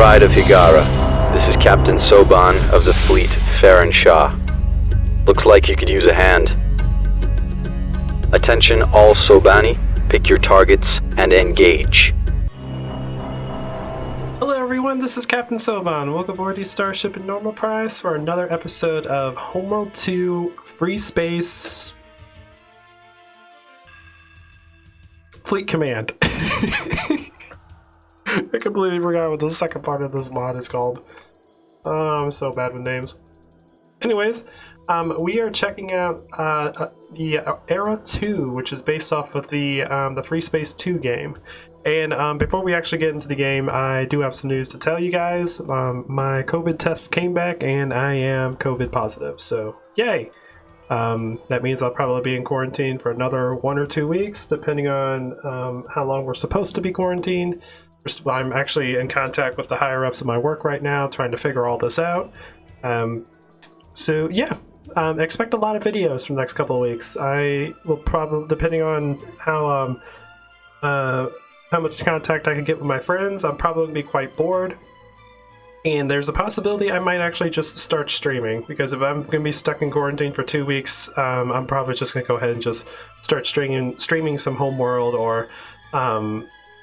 Pride of Higara. This is Captain Soban of the fleet, Farron Shah. Looks like you could use a hand. Attention all Sobani, pick your targets and engage. Hello everyone, this is Captain Soban. Welcome aboard the Starship at normal price for another episode of Homeworld 2 Free Space Fleet Command. I completely forgot what the second part of this mod is called. I'm so bad with names. Anyways, we are checking out the Era 2, which is based off of the Free Space 2 game. And before we actually get into the game, I do have some news to tell you guys. My COVID test came back and I am COVID positive, so yay! That means I'll probably be in quarantine for another 1 or 2 weeks, depending on how long we're supposed to be quarantined. I'm actually in contact with the higher-ups of my work right now, trying to figure all this out. So yeah, expect a lot of videos for the next couple of weeks. I will probably, depending on how much contact I can get with my friends, I'm probably going to be quite bored. And there's a possibility I might actually just start streaming, because if I'm going to be stuck in quarantine for 2 weeks, I'm probably just going to go ahead and just start streaming some Homeworld or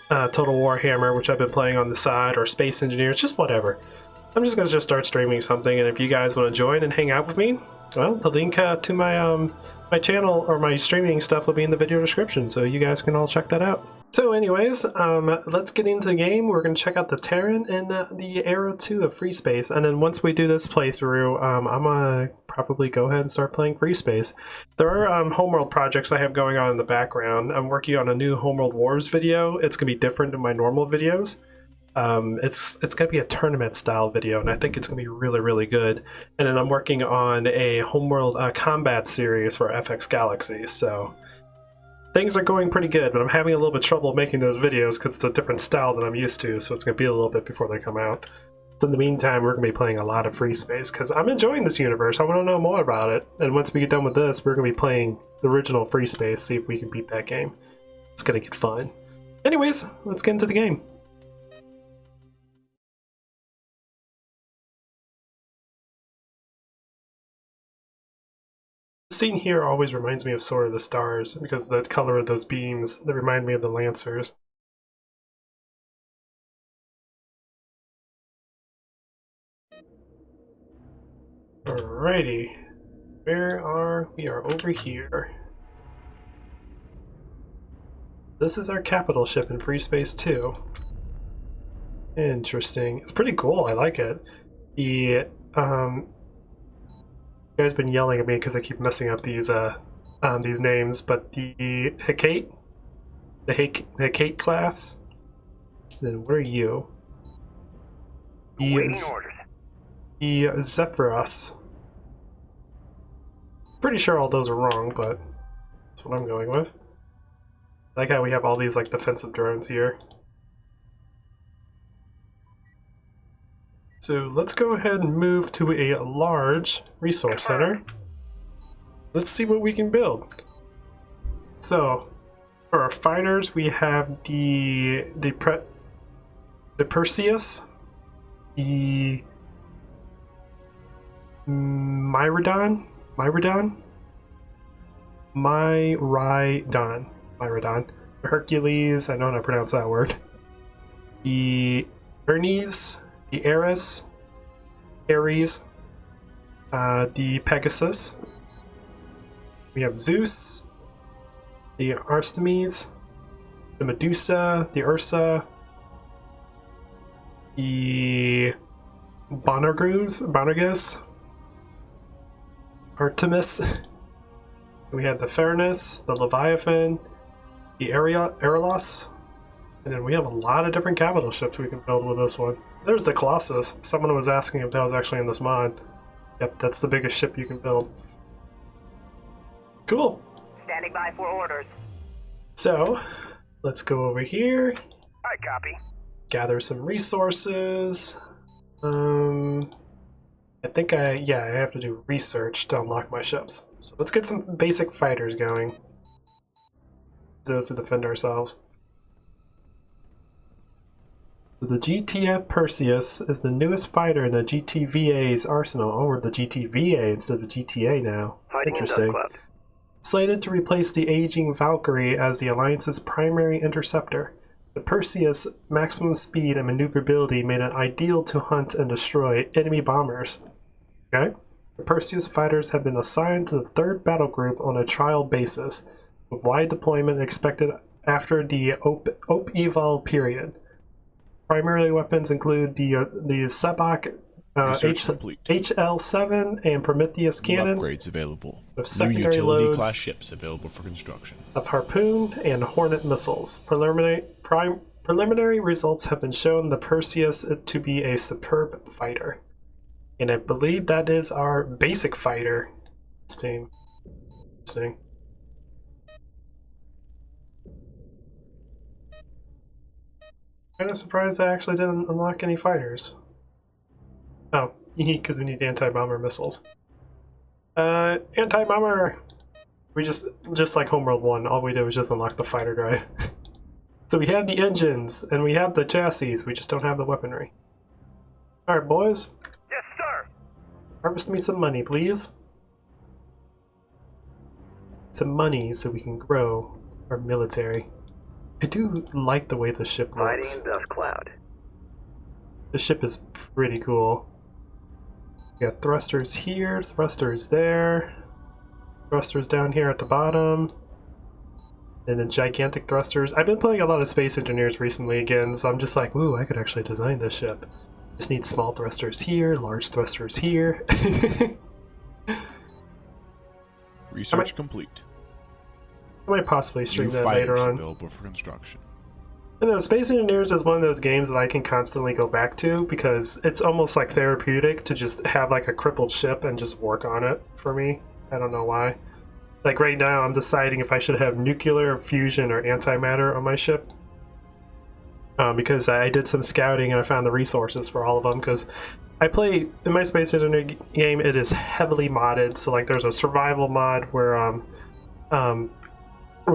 Total Warhammer, which I've been playing on the side, or Space Engineers, just whatever. I'm just going to start streaming something, and if you guys want to join and hang out with me, well, the link to my my channel or my streaming stuff will be in the video description, so you guys can all check that out. So anyways, let's get into the game. We're going to check out the Terran and the Era 2 of Free Space, and then once we do this playthrough, I'm going to probably go ahead and start playing Free Space. There are Homeworld projects I have going on in the background. I'm working on a new Homeworld Wars video. It's going to be different than my normal videos. It's going to be a tournament style video, and I think it's going to be really, really good. And then I'm working on a Homeworld combat series for FX Galaxy, so things are going pretty good, but I'm having a little bit of trouble making those videos because it's a different style than I'm used to, so it's going to be a little bit before they come out. So in the meantime, we're going to be playing a lot of Free Space because I'm enjoying this universe. I want to know more about it, and once we get done with this, we're going to be playing the original Free Space, see if we can beat that game. It's going to get fun. Anyways, let's get into the game. The scene here always reminds me of Sword of the Stars because the color of those beams, they remind me of the Lancers. Alrighty, we are over here. This is our capital ship in Free Space 2. Interesting. It's pretty cool, I like it. The you guys been yelling at me because I keep messing up these names, but the Hecate, Hecate class. Then what are you? The Zephyros. Pretty sure all those are wrong, but that's what I'm going with. I like how we have all these like defensive drones here. So let's go ahead and move to a large resource center. Let's see what we can build. So for our fighters, we have the Perseus, the Myrodon, the Hercules, I don't know how to pronounce that word, the Hermes, the Ares, the Pegasus. We have Zeus, the Artemis, the Medusa, the Ursa, the Bonner, Artemis. We have the Furnace, the Leviathan, the Aeolus, and then we have a lot of different capital ships we can build with this one. There's the Colossus. Someone was asking if that was actually in this mod. Yep, that's the biggest ship you can build. Cool. Standing by for orders. So, let's go over here. I copy. Gather some resources. I think I have to do research to unlock my ships. So let's get some basic fighters going. Those to defend ourselves. The GTF Perseus is the newest fighter in the GTVA's arsenal. Oh, we're the GTVA instead of GTA now. Hiding in dust Interesting. cloud. Slated to replace the aging Valkyrie as the Alliance's primary interceptor, the Perseus' maximum speed and maneuverability made it ideal to hunt and destroy enemy bombers. Okay? The Perseus fighters have been assigned to the 3rd battle group on a trial basis, with wide deployment expected after the OP-Eval period. Primary weapons include the Sebok HL7 and Prometheus cannon. Upgrades available. With New secondary utility loads class ships available for construction. of Harpoon and Hornet missiles. Preliminary results have been shown the Perseus to be a superb fighter. And I believe that is our basic fighter. Interesting. Kind of surprised I actually didn't unlock any fighters. Oh, because we need anti-bomber missiles. Anti-bomber! We just like Homeworld 1, all we did was just unlock the fighter drive. So we have the engines, and we have the chassis, we just don't have the weaponry. Alright, boys. Yes, sir. Harvest me some money, please. Some money so we can grow our military. I do like the way the ship looks. Hiding in dust cloud. The ship is pretty cool. We got thrusters here, thrusters there, thrusters down here at the bottom, and then gigantic thrusters. I've been playing a lot of Space Engineers recently again, so I'm just like, ooh, I could actually design this ship. Just need small thrusters here, large thrusters here. Research complete. I might possibly stream New that later fighters on. available for construction. You know, Space Engineers is one of those games that I can constantly go back to because it's almost like therapeutic to just have like a crippled ship and just work on it for me. I don't know why. Like right now I'm deciding if I should have nuclear, fusion, or antimatter on my ship. Because I did some scouting and I found the resources for all of them because I play, in my Space Engineer game, it is heavily modded. So like there's a survival mod where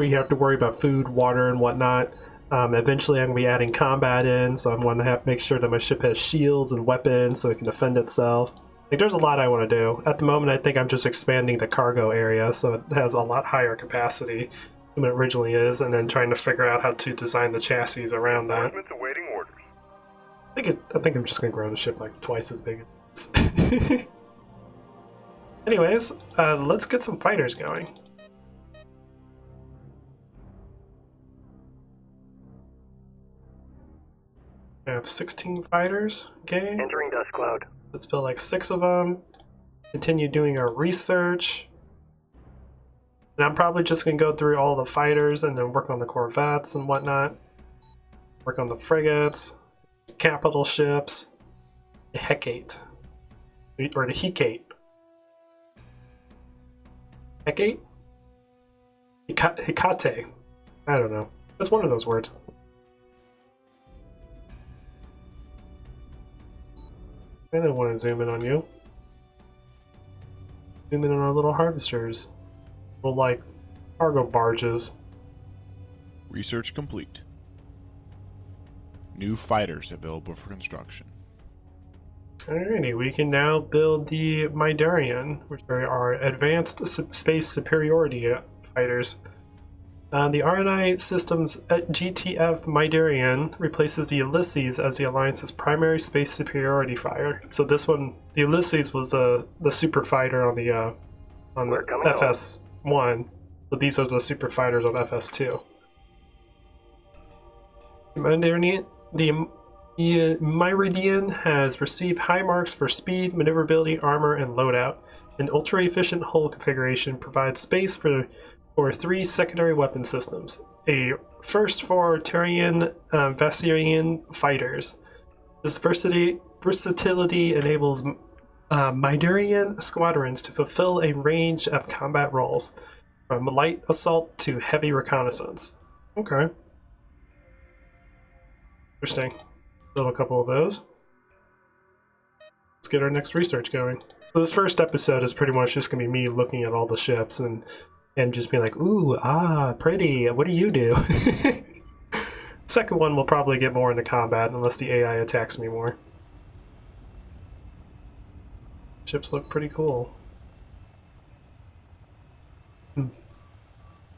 you have to worry about food, water, and whatnot. Eventually I'm going to be adding combat in, so I'm going to have to make sure that my ship has shields and weapons so it can defend itself. Like, there's a lot I want to do. At the moment, I think I'm just expanding the cargo area, so it has a lot higher capacity than it originally is, and then trying to figure out how to design the chassis around that. Awaiting orders. I think I'm just going to grow the ship like twice as big as this. Anyways, let's get some fighters going. I have 16 fighters. Okay, Entering dust cloud. let's build like 6 of them. Continue doing our research. And I'm probably just going to go through all the fighters and then work on the Corvettes and whatnot. Work on the frigates, capital ships, the Hecate. Or the Hecate. Hecate? Hecate. I don't know. It's one of those words. I don't want to zoom in on you. Zoom in on our little harvesters. Little, like, cargo barges. Research complete. New fighters available for construction. Alrighty, we can now build the Midarian, which are our advanced space superiority fighters. The RNI Systems GTF Midarian replaces the Ulysses as the Alliance's primary space superiority fighter. So this one, the Ulysses, was the super fighter on the FS1. So these are the super fighters on FS2. The Meridian has received high marks for speed, maneuverability, armor, and loadout. An ultra-efficient hull configuration provides space for 3 secondary weapon systems. A first for Turian Vassarian fighters. This versatility enables Midarian squadrons to fulfill a range of combat roles, from light assault to heavy reconnaissance. Okay. Interesting. Build a couple of those. Let's get our next research going. So this first episode is pretty much just going to be me looking at all the ships and just being like, ooh, ah, pretty, what do you do? Second one will probably get more into combat unless the AI attacks me more. Ships look pretty cool. The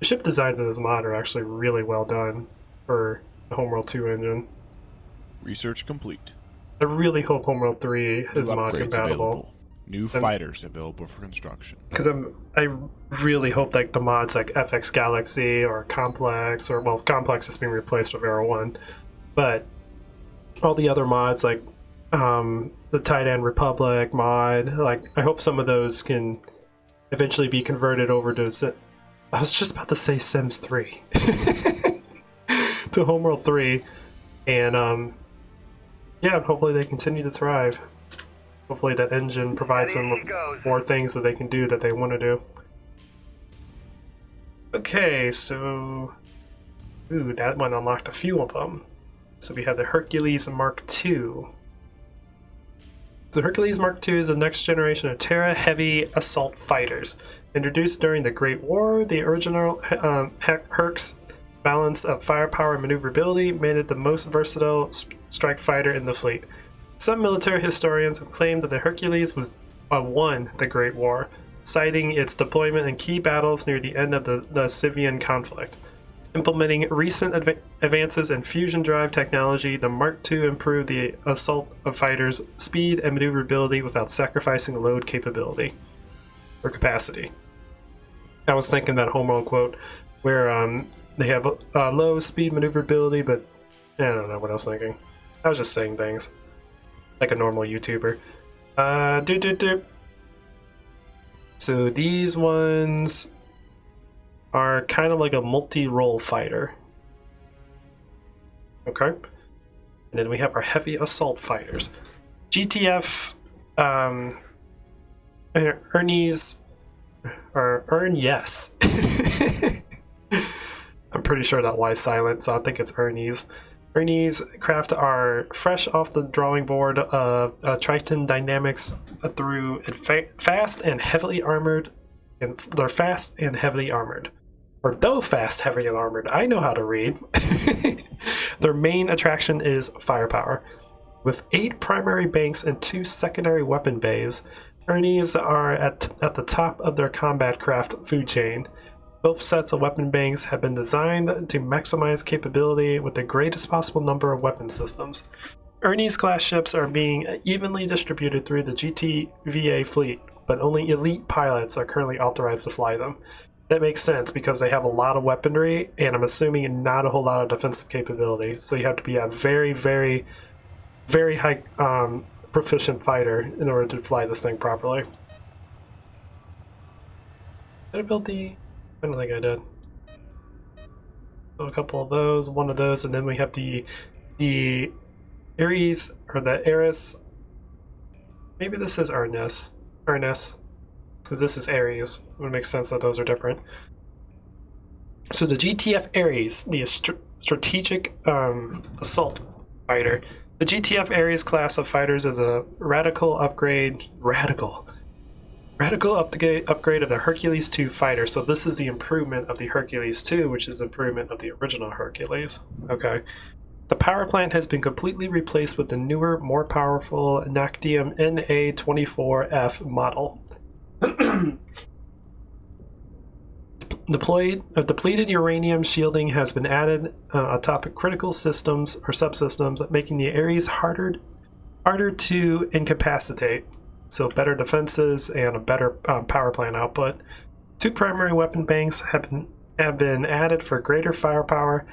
ship designs in this mod are actually really well done for the Homeworld 2 engine. Research complete. I really hope Homeworld 3 is New mod upgrades compatible. available. New fighters available for construction. Because I really hope like the mods like FX Galaxy or Complex, or well, Complex is being replaced with Era 1, but all the other mods like the Titan Republic mod, like I hope some of those can eventually be converted over to I was just about to say Sims 3 to Homeworld 3, and yeah, hopefully they continue to thrive. Hopefully that engine provides them with more things that they can do that they want to do. Okay, so ooh, that one unlocked a few of them. So we have the Hercules Mark II. The Hercules Mark II is the next generation of Terra heavy assault fighters. Introduced during the Great War, the original Herc's balance of firepower and maneuverability made it the most versatile strike fighter in the fleet. Some military historians have claimed that the Hercules won the Great War, citing its deployment in key battles near the end of the Scythian conflict. Implementing recent advances in fusion drive technology, the Mark II improved the assault of fighters' speed and maneuverability without sacrificing load capability or capacity. I was thinking that Homeworld quote where they have low speed maneuverability, but I don't know what I was thinking. I was just saying things like a normal YouTuber. So these ones are kind of like a multi-role fighter. Okay. And then we have our heavy assault fighters. GTF Ernie's or Ern yes. I'm pretty sure that Y is silent, so I think it's Ernie's. Ernie's craft are fresh off the drawing board of Triton Dynamics through fast and heavily armored, and they're fast and heavily armored. Or though fast, heavily armored. I know how to read. Their main attraction is firepower. With 8 primary banks and 2 secondary weapon bays, Ernies are at the top of their combat craft food chain. Both sets of weapon banks have been designed to maximize capability with the greatest possible number of weapon systems. Ernie's class ships are being evenly distributed through the GTVA fleet, but only elite pilots are currently authorized to fly them. That makes sense because they have a lot of weaponry, and I'm assuming not a whole lot of defensive capability. So you have to be a very, very, very high proficient fighter in order to fly this thing properly. Did I build the... I don't think I did. So a couple of those, one of those, and then we have the Ares, or the Ares. Maybe this is Ernest, because this is Ares. It would make sense that those are different. So the GTF Ares, the strategic assault fighter. The GTF Ares class of fighters is a radical upgrade of the Hercules II fighter. So this is the improvement of the Hercules II, which is the improvement of the original Hercules. Okay. The power plant has been completely replaced with the newer, more powerful Nactium NA-24F model. Depleted uranium shielding has been added atop critical systems or subsystems, making the Ares harder to incapacitate. So better defenses and a better power plant output. 2 primary weapon banks have been added for greater firepower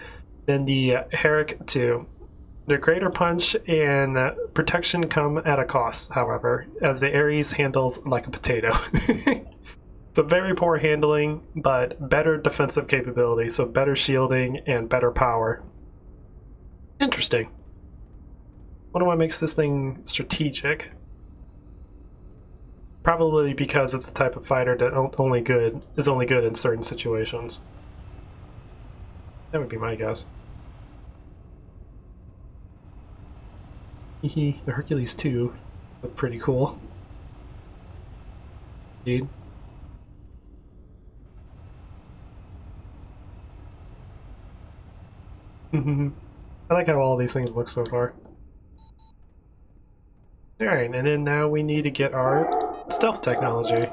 than the Herrick II. The greater punch and protection come at a cost, however, as the Ares handles like a potato. So very poor handling, but better defensive capability, so better shielding and better power. Interesting. Wonder what makes this thing strategic? Probably because it's the type of fighter that is only good in certain situations. That would be my guess. The Hercules 2 look pretty cool. Dude. I like how all these things look so far. Alright, and then now we need to get our stealth technology.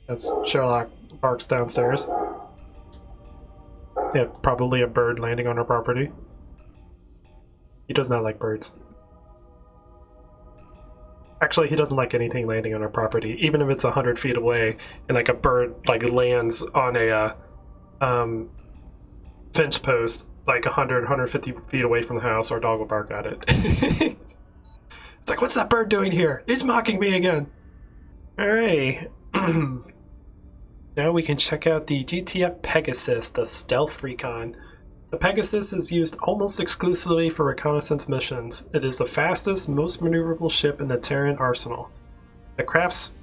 As Sherlock barks downstairs. Yeah, probably a bird landing on our property. He does not like birds. Actually, he doesn't like anything landing on our property, even if it's 100 feet away and like a bird like lands on a fence post like 150 feet away from the house. Our dog will bark at it. It's like, what's that bird doing here? It's mocking me again. Alrighty. Now we can check out the GTF Pegasus, the stealth recon. The Pegasus is used almost exclusively for reconnaissance missions. It is the fastest, most maneuverable ship in the Terran arsenal. The craft's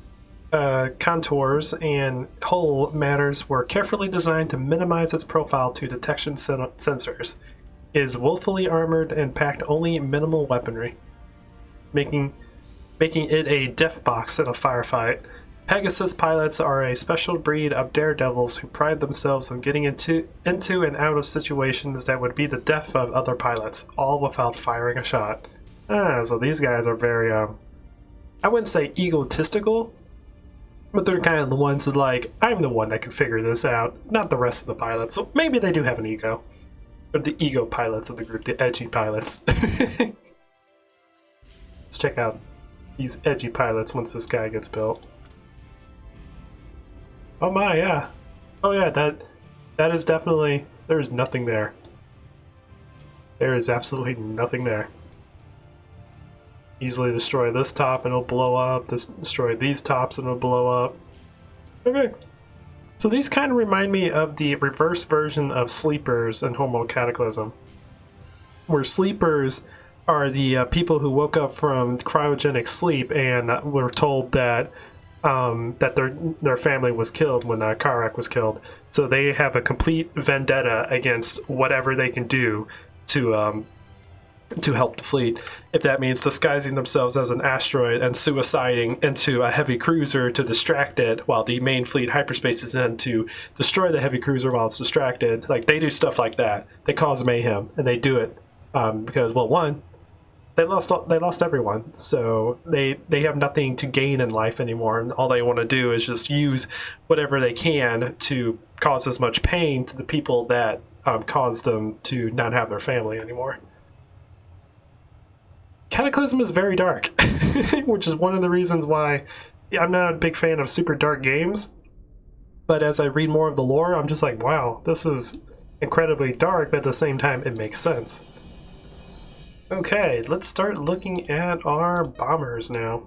contours and hull matters were carefully designed to minimize its profile to detection sensors. It is woefully armored and packed only minimal weaponry, making it a death box in a firefight. Pegasus pilots are a special breed of daredevils who pride themselves on getting into and out of situations that would be the death of other pilots, all without firing a shot. So these guys are very, I wouldn't say egotistical, but they're kind of the ones who like, I'm the one that can figure this out, not the rest of the pilots. So maybe they do have an ego. But the ego pilots of the group, the edgy pilots. Let's check out these edgy pilots once this guy gets built. Oh my, yeah. Oh yeah, that is definitely, there is nothing there. There is absolutely nothing there. Easily destroy this top and it'll blow up, destroy these tops and it'll blow up. Okay. So these kind of remind me of the reverse version of sleepers in Homeworld Cataclysm. Where sleepers are the people who woke up from cryogenic sleep and were told that that their family was killed when Karak was killed. So they have a complete vendetta against whatever they can do to help the fleet. If that means disguising themselves as an asteroid and suiciding into a heavy cruiser to distract it while the main fleet hyperspace is in to destroy the heavy cruiser while it's distracted. Like, they do stuff like that. They cause mayhem, and they do it because, well, one, they lost everyone, so they have nothing to gain in life anymore, and all they want to do is just use whatever they can to cause as much pain to the people that caused them to not have their family anymore. Cataclysm is very dark, which is one of the reasons why I'm not a big fan of super dark games. But as I read more of the lore, I'm just like, wow, this is incredibly dark, but at the same time, it makes sense. Okay, let's start looking at our bombers now.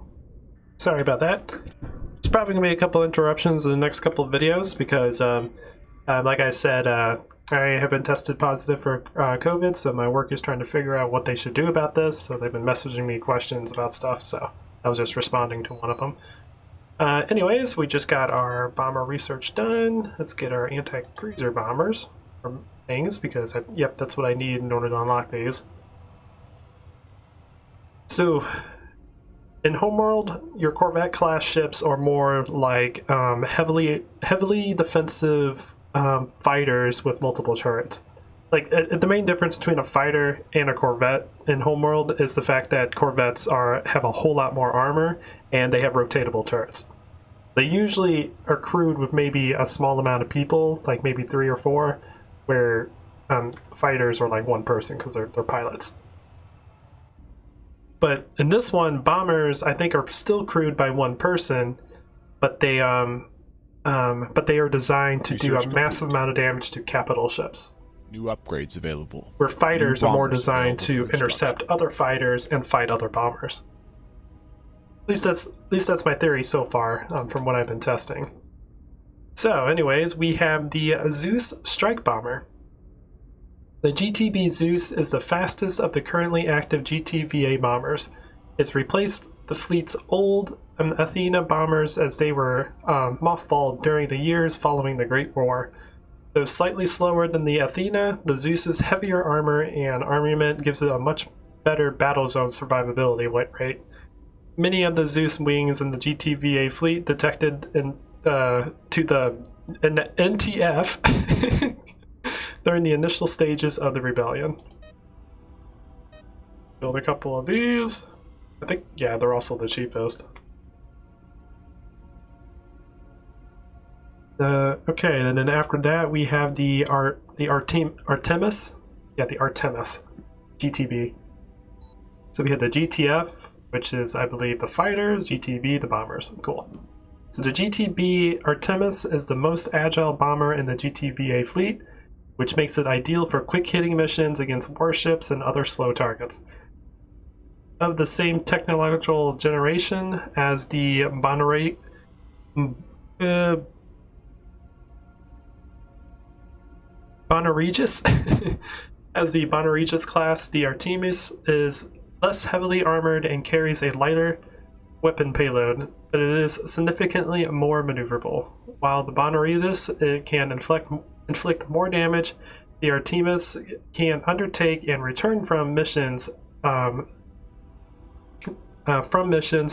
Sorry about that. There's probably going to be a couple interruptions in the next couple of videos because, like I said, I have been tested positive for COVID, so my work is trying to figure out what they should do about this. So they've been messaging me questions about stuff, so I was just responding to one of them. Anyways, we just got our bomber research done. Let's get our anti-cruiser bombers from things because, yep, that's what I need in order to unlock these. So, in Homeworld, your Corvette class ships are more like heavily defensive fighters with multiple turrets. Like, the main difference between a fighter and a Corvette in Homeworld is the fact that Corvettes have a whole lot more armor and they have rotatable turrets. They usually are crewed with maybe a small amount of people, like maybe 3 or 4, where fighters are like one person because they're pilots. But in this one, bombers I think are still crewed by one person, but they are designed to do a massive amount of damage to capital ships. New upgrades available. Where fighters are more designed to intercept other fighters and fight other bombers. At least that's my theory so far from what I've been testing. So, anyways, we have the Zeus strike bomber. The GTB Zeus is the fastest of the currently active GTVA bombers. It's replaced the fleet's old Athena bombers as they were mothballed during the years following the Great War. Though slightly slower than the Athena, the Zeus's heavier armor and armament gives it a much better battle zone survivability rate. Many of the Zeus wings in the GTVA fleet detected in the NTF during the initial stages of the rebellion. Build a couple of these. I think, yeah, they're also the cheapest. Okay, and then after that we have the Artemis. Yeah, the Artemis GTB. So we had the GTF, which is, I believe, the fighters, GTB, the bombers. Cool. So the GTB Artemis is the most agile bomber in the GTBA fleet, which makes it ideal for quick-hitting missions against warships and other slow targets. Of the same technological generation as the Bonner, Bonner-Regis. As the Bonner-Regis class, the Artemis is less heavily armored and carries a lighter weapon payload, but it is significantly more maneuverable. While the Bonner-Regis can inflict more damage, the Artemis can undertake and return from missions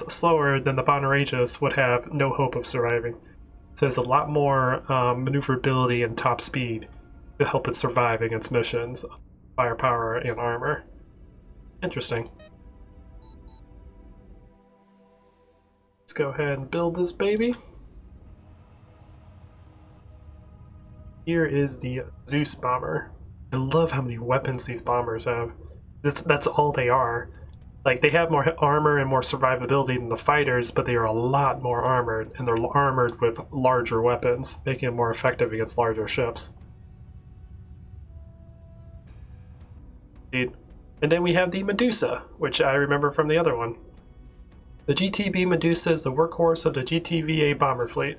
slower than the Bonner-Regis would have no hope of surviving. So there's a lot more maneuverability and top speed to help it survive against missions, firepower, and armor. Interesting. Let's go ahead and build this baby. Here is the Zeus bomber. I love how many weapons these bombers have. That's all they are. Like, they have more armor and more survivability than the fighters, but they are a lot more armored, and they're armored with larger weapons, making it more effective against larger ships. And then we have the Medusa, which I remember from the other one. The GTB Medusa is the workhorse of the GTVA bomber fleet.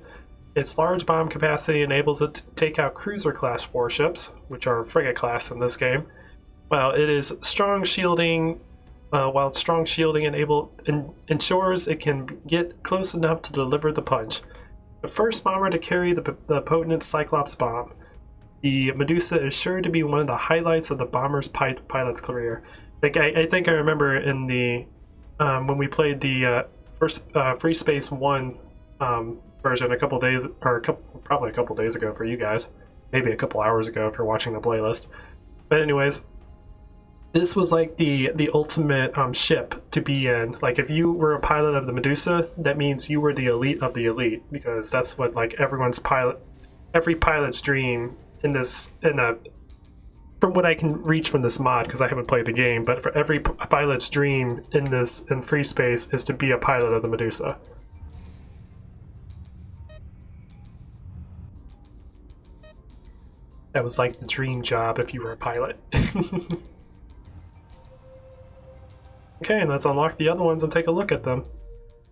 Its large bomb capacity enables it to take out cruiser-class warships, which are frigate-class in this game, while its strong shielding ensures it can get close enough to deliver the punch. The first bomber to carry the potent Cyclops bomb, the Medusa is sure to be one of the highlights of the bomber's pilot's career. Like, I think I remember in the when we played the first Free Space 1 version probably a couple days ago for you guys, maybe a couple hours ago if you're watching the playlist. But anyways, this was like the ultimate ship to be in. Like, if you were a pilot of the Medusa, that means you were the elite of the elite, because that's what, like, every pilot's dream from what I can reach from this mod, because I haven't played the game, but for every pilot's dream in Free Space is to be a pilot of the Medusa. That was like the dream job if you were a pilot. Okay, let's unlock the other ones and take a look at them.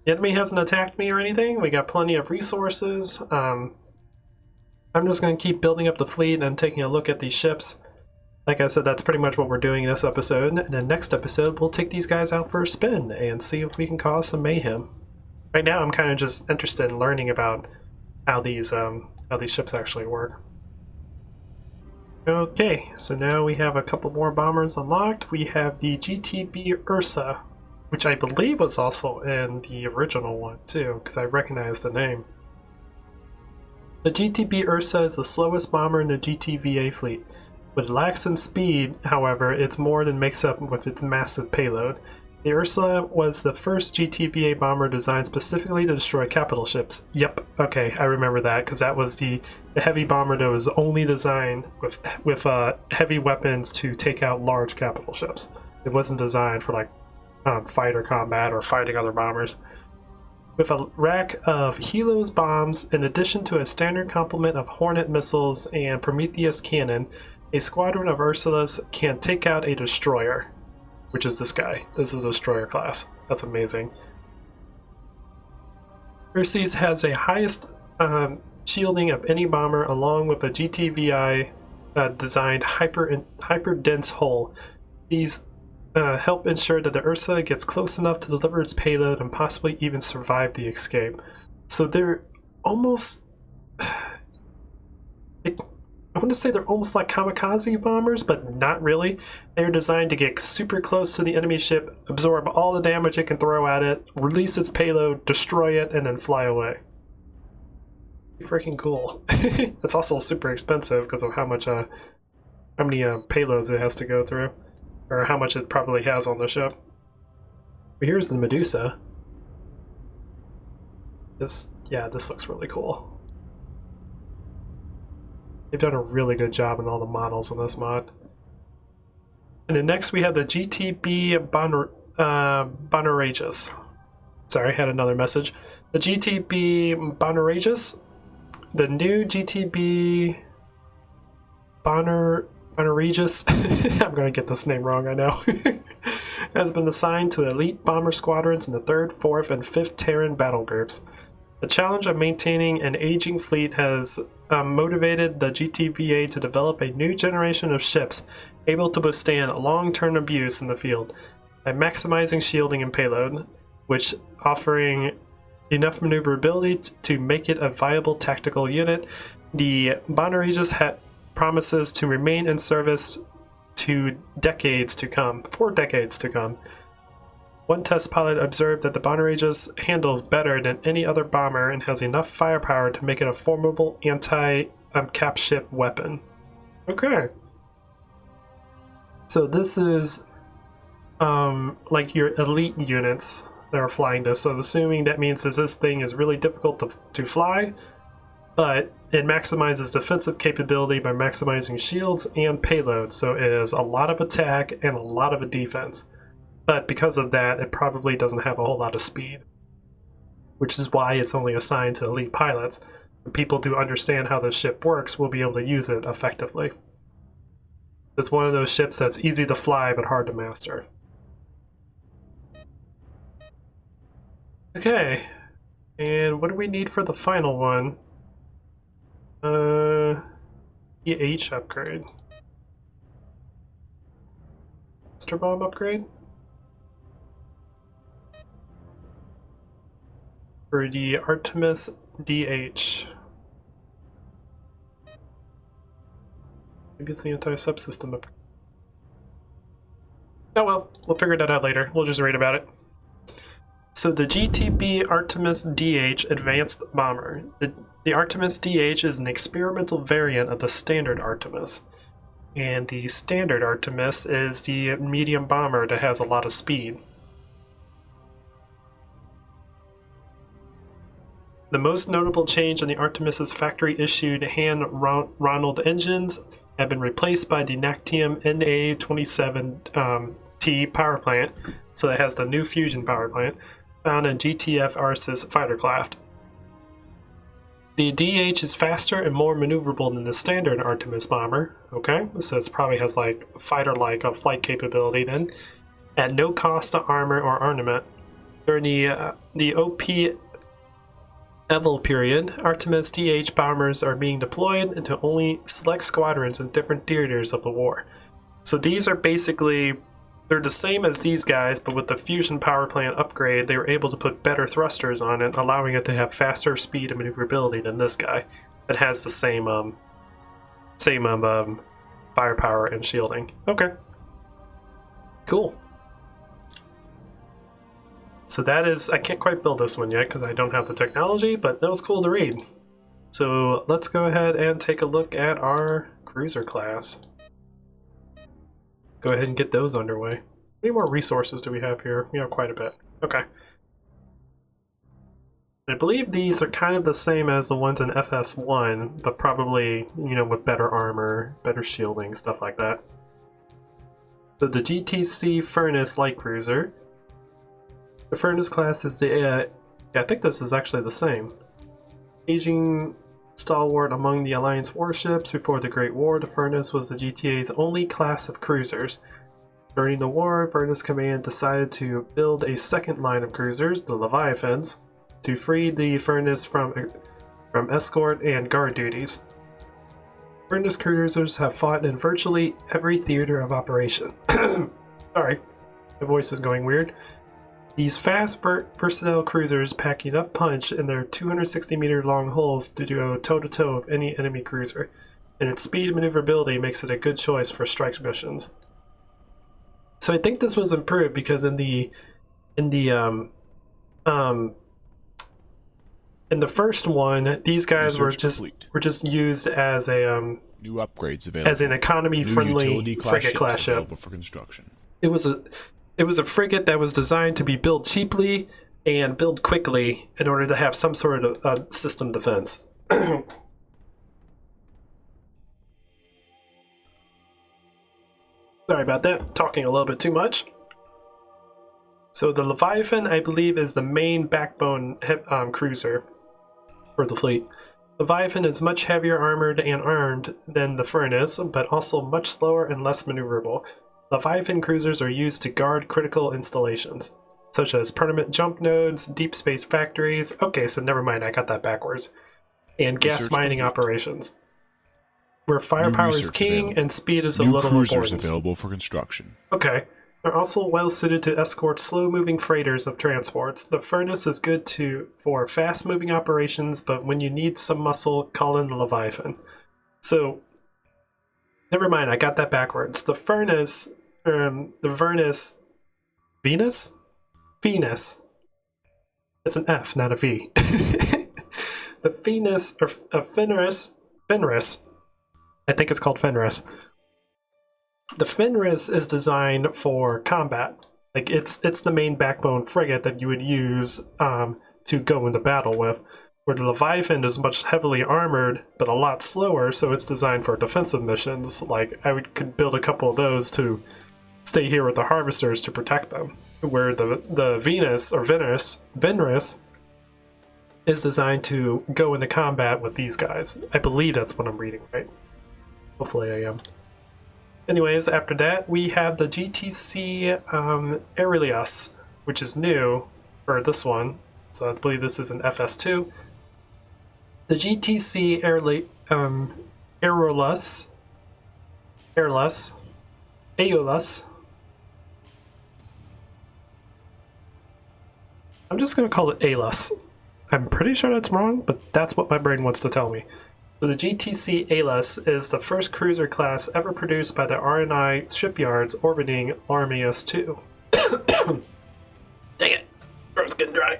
The enemy hasn't attacked me or anything. We got plenty of resources. I'm just going to keep building up the fleet and taking a look at these ships. Like I said, that's pretty much what we're doing in this episode. And then next episode, we'll take these guys out for a spin and see if we can cause some mayhem. Right now, I'm kind of just interested in learning about how these ships actually work. Okay, so now we have a couple more bombers unlocked. We have the GTB Ursa, which I believe was also in the original one too, because I recognize the name. The GTB Ursa is the slowest bomber in the GTVA fleet. With lacks in speed, however, it's more than makes up with its massive payload. The Ursa was the first GTVA bomber designed specifically to destroy capital ships. Yep, okay, I remember that, because that was the heavy bomber that was only designed with heavy weapons to take out large capital ships. It wasn't designed for, like, fighter combat or fighting other bombers. With a rack of Helos bombs, in addition to a standard complement of Hornet missiles and Prometheus cannon, a squadron of Ursulas can take out a destroyer. Which is this guy. This is a destroyer class. That's amazing. Ursus has the highest shielding of any bomber, along with a GTVI designed hyper dense hull. These help ensure that the Ursa gets close enough to deliver its payload and possibly even survive the escape. So they're almost... I want to say they're almost like kamikaze bombers, but not really. They're designed to get super close to the enemy ship, absorb all the damage it can throw at it, release its payload, destroy it, and then fly away. Freaking cool. It's also super expensive because of how many payloads it has to go through. or how much it probably has on the ship. But here's the Medusa. This looks really cool. They've done a really good job in all the models in this mod. And then next we have the GTB Bonner, Bonner. Sorry, I had another message. The GTB Bonner, the new GTB Bonner, I'm going to get this name wrong, I know, has been assigned to elite bomber squadrons in the 3rd, 4th, and 5th Terran battle groups. The challenge of maintaining an aging fleet has motivated the GTBA to develop a new generation of ships able to withstand long-term abuse in the field by maximizing shielding and payload, which offering enough maneuverability to make it a viable tactical unit. The Bonner promises to remain in service for decades to come. One test pilot observed that the Bonner handles better than any other bomber and has enough firepower to make it a formidable anti-cap ship weapon. Okay. So this is like your elite units that are flying this. So assuming that means that this thing is really difficult to fly, but it maximizes defensive capability by maximizing shields and payload. So it is a lot of attack and a lot of a defense. But because of that, it probably doesn't have a whole lot of speed, which is why it's only assigned to elite pilots. The people who understand how this ship works will be able to use it effectively. It's one of those ships that's easy to fly but hard to master. Okay, and what do we need for the final one? EH upgrade. Master bomb upgrade? For the Artemis DH. Maybe it's the anti-subsystem upgrade. Oh well, we'll figure that out later. We'll just read about it. So the GTB Artemis DH Advanced Bomber. The Artemis DH is an experimental variant of the standard Artemis. And the standard Artemis is the medium bomber that has a lot of speed. The most notable change in the Artemis's factory-issued hand-Ronald engines have been replaced by the Nactium NA-27T power plant, so it has the new fusion power plant, found in GTF Ursa's fighter craft. The DH is faster and more maneuverable than the standard Artemis bomber, okay, so it probably has like fighter-like flight capability then, at no cost to armor or armament. During the OP Eval period, Artemis DH bombers are being deployed into only select squadrons in different theaters of the war. So these are basically, they're the same as these guys, but with the fusion power plant upgrade, they were able to put better thrusters on it, allowing it to have faster speed and maneuverability than this guy. It has the same firepower and shielding. Okay, cool. So that is, I can't quite build this one yet because I don't have the technology, but that was cool to read. So let's go ahead and take a look at our cruiser class. Go ahead and get those underway. How many more resources do we have here? We have quite a bit. Okay. I believe these are kind of the same as the ones in FS1, but probably, you know, with better armor, better shielding, stuff like that. So the GTC Furnace light cruiser. The Furnace class is the, I think this is actually the same. Aging stalwart among the Alliance warships before the Great War, the Furnace was the GTA's only class of cruisers. During the war, Furnace Command decided to build a second line of cruisers, the Leviathans, to free the Furnace from escort and guard duties. Furnace cruisers have fought in virtually every theater of operation. Sorry, my voice is going weird. These fast personnel cruisers pack enough punch in their 260-meter long hulls to go toe-to-toe with any enemy cruiser, and its speed and maneuverability makes it a good choice for strike missions. So I think this was improved because in the first one, these guys were just used as a New upgrades available. as an economy-friendly frigate-class ship. Available for construction. It was a frigate that was designed to be built cheaply and built quickly in order to have some sort of system defense. Sorry about that, talking a little bit too much. So the Leviathan, I believe, is the main backbone cruiser for the fleet. Leviathan is much heavier armored and armed than the Furnace, but also much slower and less maneuverable. Leviathan cruisers are used to guard critical installations, such as permanent jump nodes, deep space factories. Okay, so never mind, I got that backwards. And gas Research mining complete. operations, where firepower is research king available. and speed is of New little cruisers importance. available for construction. Okay. They're also well suited to escort slow-moving freighters of transports. The Furnace is good for fast-moving operations, but when you need some muscle, call in the Leviathan. So, never mind, I got that backwards. The Furnace, Venus? Venus. It's an F, not a V. The Venus, or Fenris, I think it's called Fenris. The Fenris is designed for combat. Like it's the main backbone frigate that you would use to go into battle with. Where the Leviathan is much heavily armored, but a lot slower, so it's designed for defensive missions. Like could build a couple of those to stay here with the harvesters to protect them. Where the Venus or Venus is designed to go into combat with these guys. I believe that's what I'm reading, right? Hopefully I am. Anyways, after that, we have the GTC Aeolus, which is new for this one. So I believe this is an FS2. The GTC Aeolus. I'm just going to call it Aeolus. I'm pretty sure that's wrong, but that's what my brain wants to tell me. So the GTC Aeolus is the first cruiser class ever produced by the R&I shipyards orbiting Armias 2. Dang it! Throat's getting dry.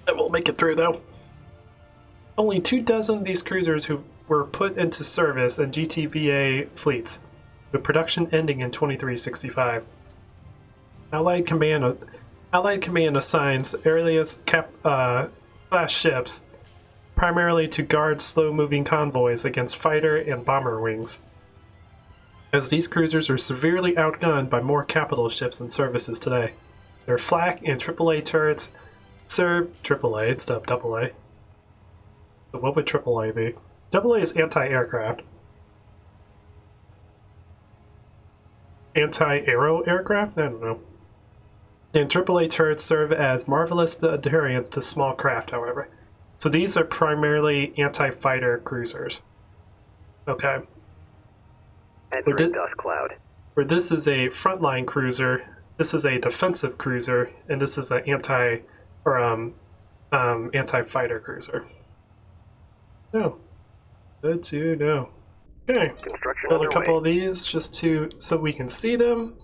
I will make it through though. Only 24 of these cruisers who were put into service in GTBA fleets, with production ending in 2365. Allied Command assigns Aeolus class ships primarily to guard slow-moving convoys against fighter and bomber wings, as these cruisers are severely outgunned by more capital ships and services today. Their flak and AAA turrets serve AAA instead of AA. So what would AAA be? AA is anti-aircraft. Anti-aero aircraft? I don't know. And AAA turrets serve as marvelous deterrents to small craft, however. So these are primarily anti-fighter cruisers. Okay. Entering dust cloud. Where this is a frontline cruiser, this is a defensive cruiser, and this is an anti-fighter cruiser. No. Good to know. Okay. Construction Build a underway. couple of these just so we can see them.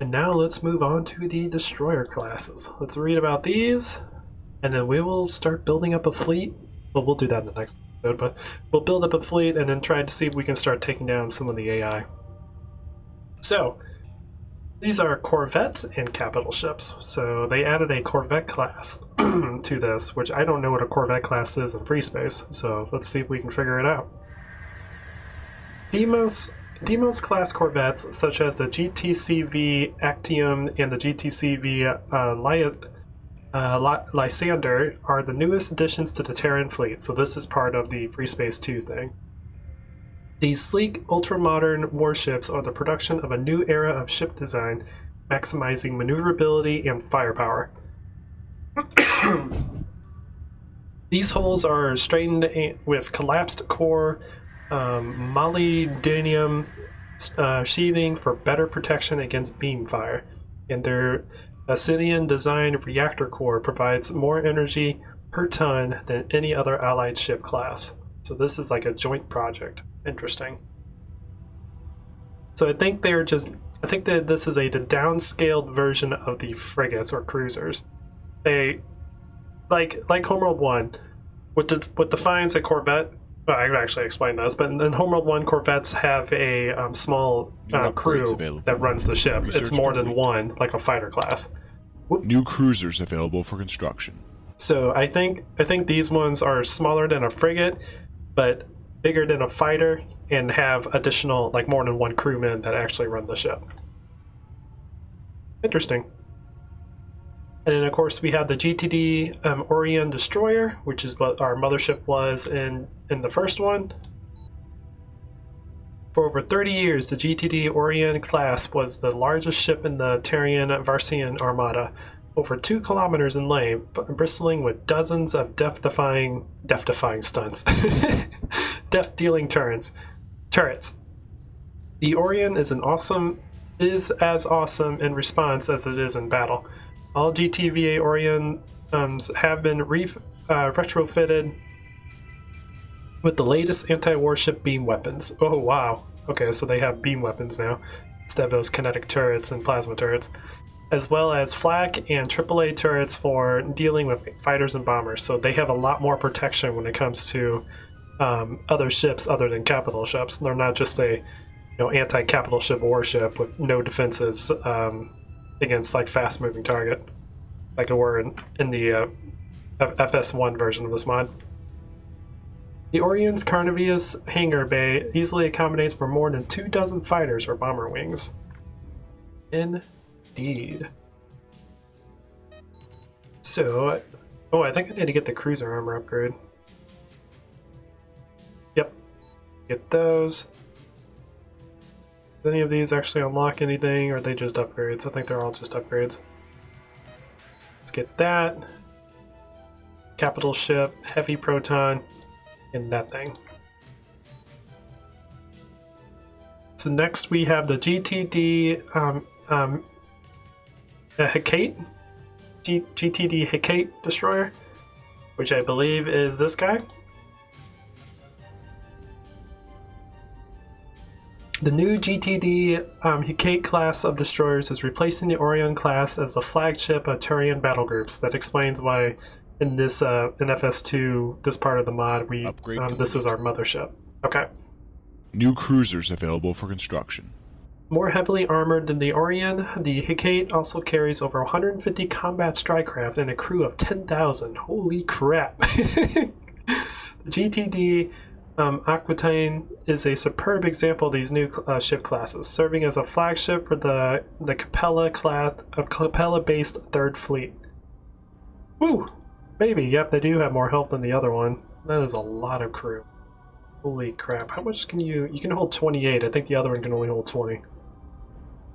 And now let's move on to the destroyer classes. Let's read about these, and then we will start building up a fleet. Well, we'll do that in the next episode, but we'll build up a fleet and then try to see if we can start taking down some of the AI. So, these are Corvettes and capital ships. So they added a Corvette class to this, which I don't know what a Corvette class is in free space. So let's see if we can figure it out. Demos class corvettes, such as the GTCV Actium and the GTCV Lysander, are the newest additions to the Terran fleet, so this is part of the Free Space 2 thing. These sleek, ultra-modern warships are the production of a new era of ship design, maximizing maneuverability and firepower. These hulls are straightened with collapsed core, molybdenum sheathing for better protection against beam fire, and their Iceni design reactor core provides more energy per ton than any other allied ship class. So this is like a joint project. Interesting. So I think that this is a downscaled version of the frigates or cruisers. like Homeworld 1, with the finds at Corvette. Well, I could actually explain this, but in Homeworld 1, Corvettes have a small crew that runs the ship. It's more than one, like a fighter class. New cruisers available for construction. So I think these ones are smaller than a frigate, but bigger than a fighter, and have additional, like more than one crewman that actually run the ship. Interesting. And then of course we have the GTD Orion destroyer, which is what our mothership was in the first one. For over 30 years, the GTD Orion class was the largest ship in the Terran-Varsian armada, over 2 kilometers in length, bristling with dozens of death-defying stunts, death-dealing turrets. The Orion is as awesome in response as it is in battle. All GTVA Orions have been retrofitted with the latest anti-warship beam weapons. Oh wow. Okay, so they have beam weapons now, instead of those kinetic turrets and plasma turrets, as well as flak and AAA turrets for dealing with fighters and bombers. So they have a lot more protection when it comes to other ships other than capital ships. They're not just a anti-capital ship warship with no defenses against like fast-moving target, like it were in the FS1 version of this mod. The Orion's Carnivius hangar bay easily accommodates for more than 24 fighters or bomber wings. Indeed. So, I think I need to get the cruiser armor upgrade. Yep, get those. Does any of these actually unlock anything, or are they just upgrades? I think they're all just upgrades. Let's get that. Capital ship, heavy proton, and that thing. So next we have the GTD Hecate, GTD Hecate destroyer, which I believe is this guy. The new GTD Hecate class of destroyers is replacing the Orion class as the flagship of Turian battle groups. That explains why in this in FS2, this part of the mod, this is our mothership. Okay. New cruisers available for construction. More heavily armored than the Orion, the Hecate also carries over 150 combat strikecraft and a crew of 10,000. Holy crap! The GTD Aquitaine is a superb example of these new ship classes, serving as a flagship for the Capella-based Third Fleet. Woo! Baby, yep, they do have more health than the other one. That is a lot of crew. Holy crap. How much can you... You can hold 28. I think the other one can only hold 20.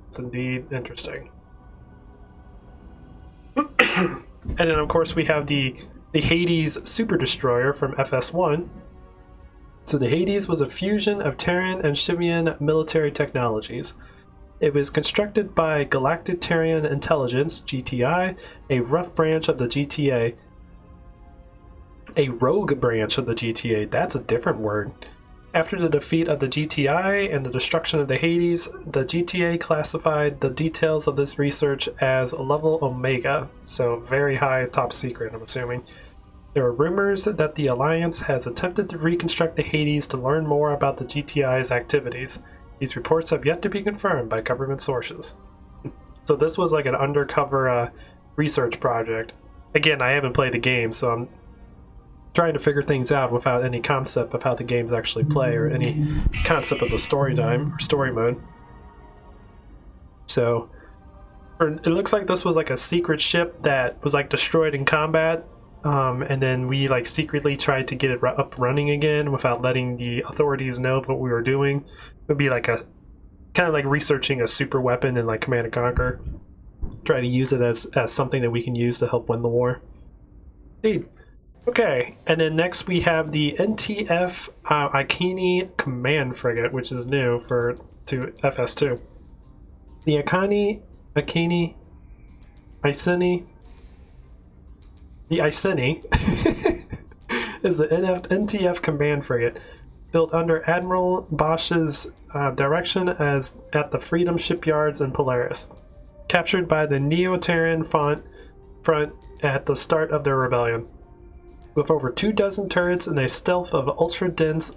It's indeed interesting. And then, of course, we have the Hades Super Destroyer from FS1. So the Hades was a fusion of Terran and Shivian military technologies. It was constructed by Galactic Terran Intelligence, GTI, a rough branch of the GTA. A rogue branch of the GTA, that's a different word. After the defeat of the GTI and the destruction of the Hades, the GTA classified the details of this research as level Omega, so very high, top secret, I'm assuming. There are rumors that the Alliance has attempted to reconstruct the Hades to learn more about the GTI's activities. These reports have yet to be confirmed by government sources. So this was like an undercover research project. Again, I haven't played the game, so I'm trying to figure things out without any concept of how the games actually play or any concept of the story time or story mode. So it looks like this was like a secret ship that was like destroyed in combat, and then we like secretly tried to get it up running again without letting the authorities know what we were doing. It would be like a kind of like researching a super weapon in like Command & Conquer. Try to use it as something that we can use to help win the war. Indeed. Okay, and then next we have the NTF Iceni Command Frigate, which is new to FS2. The Iceni, is an NTF Command Frigate built under Admiral Bosch's direction at the Freedom Shipyards in Polaris. Captured by the Neo-Terran front at the start of their rebellion. With over 24 turrets and a stealth of ultra-dense,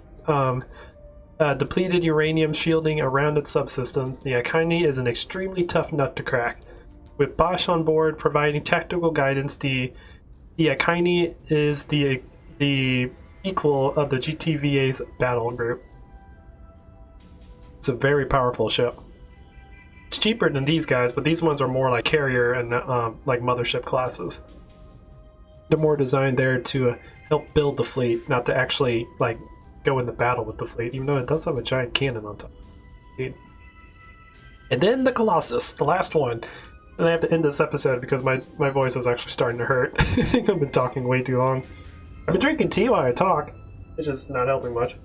depleted uranium shielding around its subsystems, the Iceni is an extremely tough nut to crack. With Bosch on board providing tactical guidance, the Iceni is the equal of the GTVA's battle group. It's a very powerful ship. It's cheaper than these guys, but these ones are more like carrier and like mothership classes. They're more designed there to help build the fleet, not to actually like go into battle with the fleet, even though it does have a giant cannon on top. And then the Colossus, the last one. And I have to end this episode because my voice is actually starting to hurt. I think I've been talking way too long. I've been drinking tea while I talk. It's just not helping much.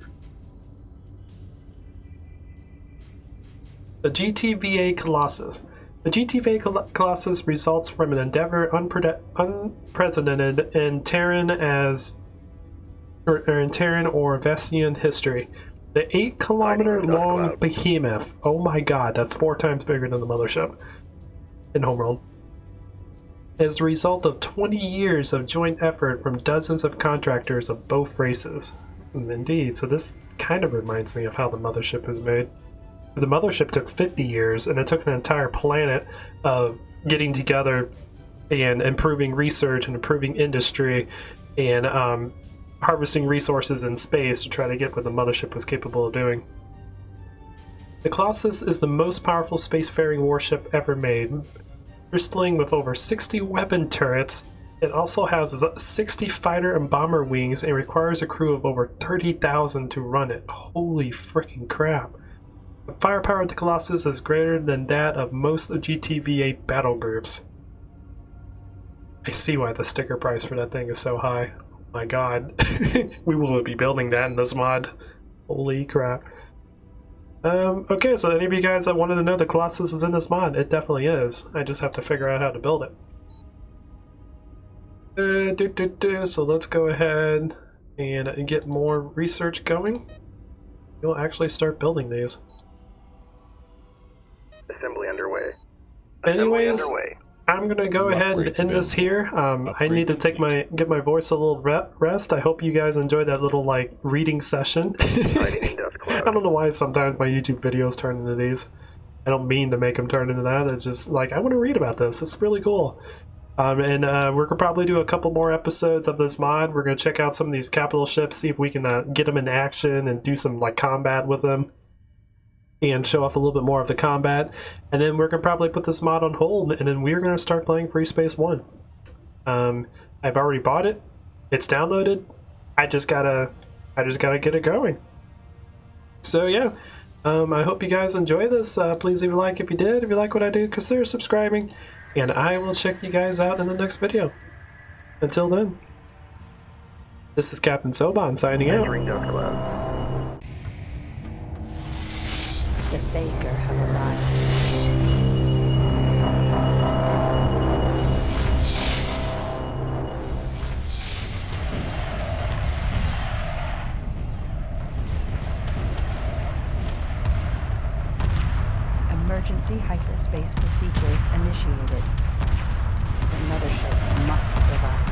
The GTVA Colossus. The GTVA Colossus results from an endeavor unprecedented in Terran or Vestian history. The 8-kilometer long behemoth. Oh my god, that's 4 times bigger than the mothership in Homeworld. Is the result of 20 years of joint effort from dozens of contractors of both races. Indeed, so this kind of reminds me of how the mothership is made. The mothership took 50 years, and it took an entire planet of getting together and improving research and improving industry and harvesting resources in space to try to get what the mothership was capable of doing. The Colossus is the most powerful spacefaring warship ever made, bristling with over 60 weapon turrets. It also houses 60 fighter and bomber wings and requires a crew of over 30,000 to run it. Holy freaking crap. The firepower of the Colossus is greater than that of most GTVA battle groups. I see why the sticker price for that thing is so high. Oh my god. We will be building that in this mod. Holy crap. Okay, so any of you guys that wanted to know the Colossus is in this mod, it definitely is. I just have to figure out how to build it. So let's go ahead and get more research going. We'll actually start building these. Assembly underway. Anyways, I'm gonna go ahead and end this here. I need to get my voice a little rest. I hope you guys enjoyed that little like reading session. I don't know why sometimes my YouTube videos turn into these. I don't mean to make them turn into that. It's just like I want to read about this. It's really cool. And we're gonna probably do a couple more episodes of this mod. We're gonna check out some of these capital ships, see if we can get them in action and do some like combat with them. And show off a little bit more of the combat, and then we're gonna probably put this mod on hold, and then we're gonna start playing Free Space 1. I've already bought it. It's downloaded. I just gotta get it going. So yeah, I hope you guys enjoy this. Please leave a like if you did. If you like what I do, consider subscribing, and I will check you guys out in the next video. Until then, this is Captain Soban signing out. The Faker have arrived. Emergency hyperspace procedures initiated. The mothership must survive.